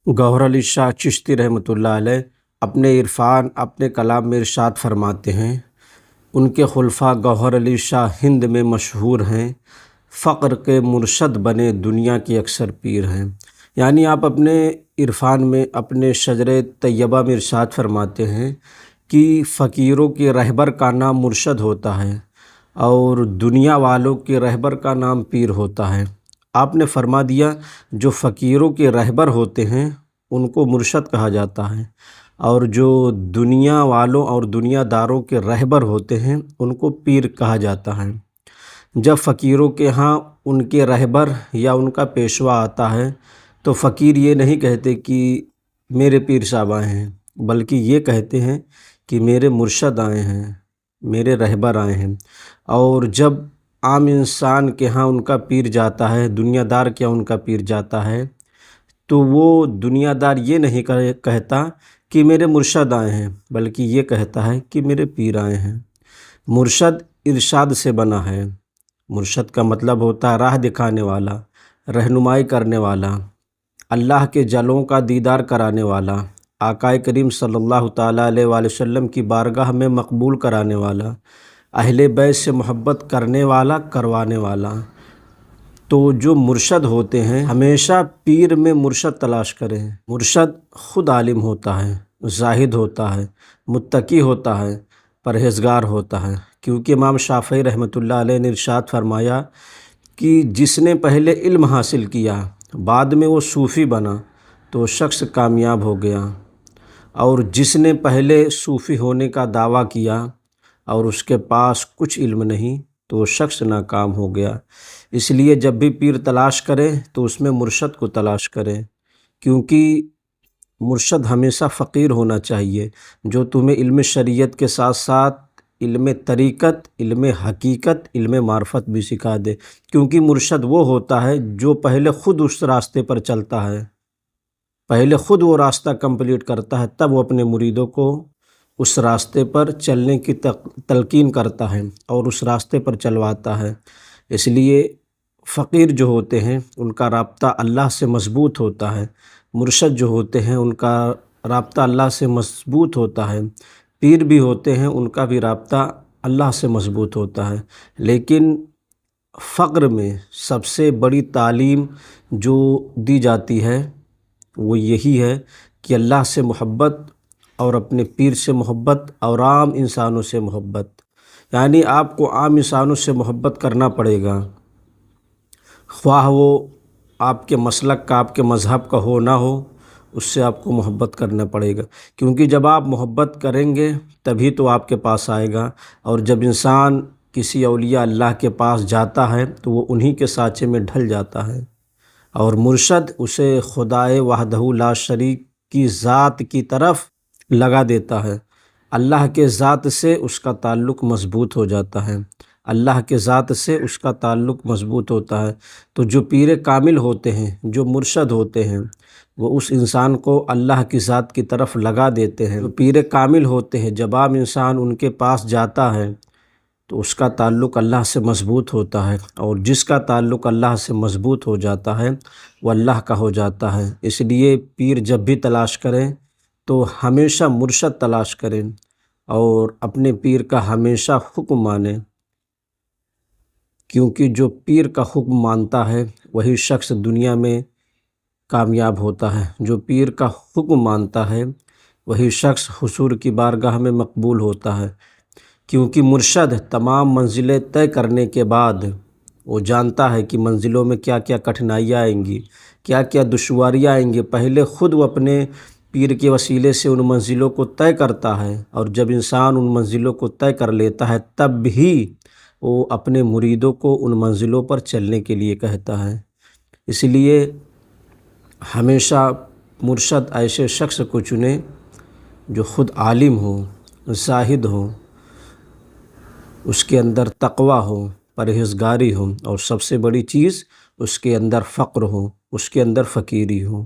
گوہر علی شاہ چشتی رحمۃ اللہ علیہ اپنے عرفان اپنے کلام میں ارشاد فرماتے ہیں، ان کے خلفاء گوہر علی شاہ ہند میں مشہور ہیں، فقر کے مرشد بنے دنیا کی اکثر پیر ہیں۔ یعنی آپ اپنے عرفان میں اپنے شجرِ طیبہ میں ارشاد فرماتے ہیں کہ فقیروں کے رہبر کا نام مرشد ہوتا ہے اور دنیا والوں کے رہبر کا نام پیر ہوتا ہے۔ آپ نے فرما دیا جو فقیروں کے رہبر ہوتے ہیں ان کو مرشد کہا جاتا ہے، اور جو دنیا والوں اور دنیا داروں کے رہبر ہوتے ہیں ان کو پیر کہا جاتا ہے۔ جب فقیروں کے ہاں ان کے رہبر یا ان کا پیشوا آتا ہے تو فقیر یہ نہیں کہتے کہ میرے پیر صاحب آئے ہیں، بلکہ یہ کہتے ہیں کہ میرے مرشد آئے ہیں، میرے رہبر آئے ہیں۔ اور جب عام انسان کے ہاں ان کا پیر جاتا ہے، دنیا دار کے ہاں ان کا پیر جاتا ہے، تو وہ دنیا دار یہ نہیں کہتا کہ میرے مرشد آئے ہیں، بلکہ یہ کہتا ہے کہ میرے پیر آئے ہیں۔ مرشد ارشاد سے بنا ہے۔ مرشد کا مطلب ہوتا ہے راہ دکھانے والا، رہنمائی کرنے والا، اللہ کے جلوں کا دیدار کرانے والا، آقا کریم صلی اللہ تعالیٰ علیہ وآلہ وسلم کی بارگاہ میں مقبول کرانے والا، اہل بیت سے محبت کرنے والا، کروانے والا۔ تو جو مرشد ہوتے ہیں ہمیشہ پیر میں مرشد تلاش کریں۔ مرشد خود عالم ہوتا ہے، زاہد ہوتا ہے، متقی ہوتا ہے، پرہیزگار ہوتا ہے، کیونکہ امام شافعی رحمۃ اللہ علیہ نے ارشاد فرمایا کہ جس نے پہلے علم حاصل کیا بعد میں وہ صوفی بنا تو شخص کامیاب ہو گیا، اور جس نے پہلے صوفی ہونے کا دعویٰ کیا اور اس کے پاس کچھ علم نہیں تو شخص ناکام ہو گیا۔ اس لیے جب بھی پیر تلاش کریں تو اس میں مرشد کو تلاش کریں، کیونکہ مرشد ہمیشہ فقیر ہونا چاہیے جو تمہیں علم شریعت کے ساتھ ساتھ علم طریقت، علم حقیقت، علم معرفت بھی سکھا دے، کیونکہ مرشد وہ ہوتا ہے جو پہلے خود اس راستے پر چلتا ہے، پہلے خود وہ راستہ کمپلیٹ کرتا ہے، تب وہ اپنے مریدوں کو اس راستے پر چلنے کی تلقین کرتا ہے اور اس راستے پر چلواتا ہے۔ اس لیے فقیر جو ہوتے ہیں ان کا رابطہ اللہ سے مضبوط ہوتا ہے، مرشد جو ہوتے ہیں ان کا رابطہ اللہ سے مضبوط ہوتا ہے، پیر بھی ہوتے ہیں ان کا بھی رابطہ اللہ سے مضبوط ہوتا ہے۔ لیکن فقر میں سب سے بڑی تعلیم جو دی جاتی ہے وہ یہی ہے کہ اللہ سے محبت اور اپنے پیر سے محبت اور عام انسانوں سے محبت۔ یعنی آپ کو عام انسانوں سے محبت کرنا پڑے گا، خواہ وہ آپ کے مسلک کا، آپ کے مذہب کا ہو نہ ہو، اس سے آپ کو محبت کرنا پڑے گا، کیونکہ جب آپ محبت کریں گے تبھی تو آپ کے پاس آئے گا۔ اور جب انسان کسی اولیاء اللہ کے پاس جاتا ہے تو وہ انہی کے سانچے میں ڈھل جاتا ہے، اور مرشد اسے خدائے وحدہ لا شریک کی ذات کی طرف لگا دیتا ہے۔ اللہ کے ذات سے اس کا تعلق مضبوط ہو جاتا ہے، اللہ کے ذات سے اس کا تعلق مضبوط ہوتا ہے۔ تو جو پیر کامل ہوتے ہیں، جو مرشد ہوتے ہیں، وہ اس انسان کو اللہ کی ذات کی طرف لگا دیتے ہیں۔ جو پیر کامل ہوتے ہیں جب عام انسان ان کے پاس جاتا ہے تو اس کا تعلق اللہ سے مضبوط ہوتا ہے، اور جس کا تعلق اللہ سے مضبوط ہو جاتا ہے وہ اللہ کا ہو جاتا ہے۔ اس لیے پیر جب بھی تلاش کریں تو ہمیشہ مرشد تلاش کریں اور اپنے پیر کا ہمیشہ حکم مانیں، کیونکہ جو پیر کا حکم مانتا ہے وہی شخص دنیا میں کامیاب ہوتا ہے۔ جو پیر کا حکم مانتا ہے وہی شخص حضور کی بارگاہ میں مقبول ہوتا ہے، کیونکہ مرشد تمام منزلیں طے کرنے کے بعد وہ جانتا ہے کہ منزلوں میں کیا کیا کٹھنائیاں آئیں گی، کیا کیا دشواریاں آئیں گی۔ پہلے خود وہ اپنے پیر کے وسیلے سے ان منزلوں کو طے کرتا ہے، اور جب انسان ان منزلوں کو طے کر لیتا ہے تب ہی وہ اپنے مریدوں کو ان منزلوں پر چلنے کے لیے کہتا ہے۔ اس لیے ہمیشہ مرشد ایسے شخص کو چنیں جو خود عالم ہو، زاہد ہو، اس کے اندر تقویٰ ہو، پرہیزگاری ہو، اور سب سے بڑی چیز اس کے اندر فقر ہو، اس کے اندر فقیری ہو۔